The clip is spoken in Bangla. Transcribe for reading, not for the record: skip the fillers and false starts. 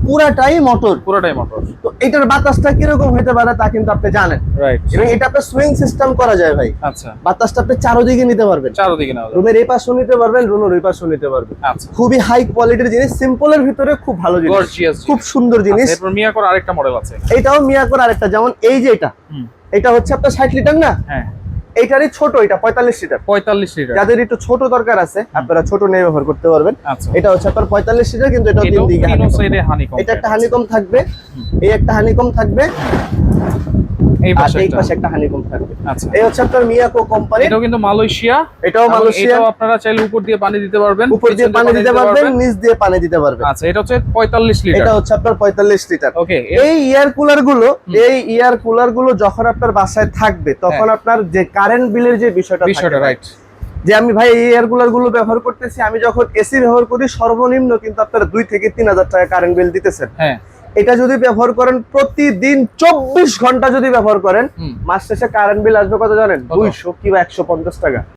পুরাটাই মোটর। তো এটার বাতাসটা কিরকম হতে পারে তা কিন্তু আপনি জানেন, রাইট। এবং এটা আপনি সুইং সিস্টেম করা যায় ভাই। আচ্ছা, বাতাসটা আপনি চারদিকে নিতে পারবেন, চারদিকে নাও। রুমের এই পাশেও নিতে পারবেন, রুমের ওই পাশেও নিতে পারবেন। আচ্ছা, খুবই হাই কোয়ালিটির জিনিস, সিম্পলের ভিতরে খুব ভালো জিনিস, গর্জিয়াস, খুব সুন্দর জিনিস। এরপর মিয়াকোর আরেকটা মডেল আছে, এটাও মিয়াকোর আরেকটা, যেমন এই যে এটা হচ্ছে আপনার 60 লিটার না, হ্যাঁ এইটারই ছোট, এটা 45 লিটার। 45 লিটার। যাদের একটু ছোট দরকার আছে আপনারা ছোট নিয়ে ব্যবহার করতে পারবেন। আচ্ছা, এটা হচ্ছে আপনার 45 লিটার, কিন্তু এটা তিন দিকে হানিকম। এটা একটা হানিকম থাকবে, এই একটা হানিকম থাকবে, এই পাশে একটা হানিকম থাকবে। আচ্ছা, এই হচ্ছে আপনার মিয়াকো কোম্পানি। এটাও কিন্তু মালয়েশিয়া, এটাও মালয়েশিয়া। এটাও আপনারা চাইলে উপর দিয়ে পানি দিতে পারবেন, উপর দিয়ে পানি দিতে পারবেন, নিচ দিয়ে পানি দিতে পারবেন। আচ্ছা, এটা হচ্ছে 45 লিটার। এটা হচ্ছে আপনার 45 লিটার। ওকে। এই ইয়ার কুলার গুলো যখন আপনার বাসায় থাকবে তখন আপনার যে কারেন্ট বিলের যে বিষয়টা, রাইট, যে আমি ভাই এই এয়ার কুলার গুলো ব্যবহার করতেছি, আমি যখন এসি ব্যবহার করি সর্বনিম্ন কিন্তু আপনারা 2 থেকে 3000 টাকা কারেন্ট বিল দিতেছেন। হ্যাঁ, এটা যদি ব্যবহার করেন প্রতিদিন 24 ঘন্টা যদি ব্যবহার করেন, মাস শেষে কারেন্ট বিল আসবে কত জানেন? 200 কিংবা 150 টাকা।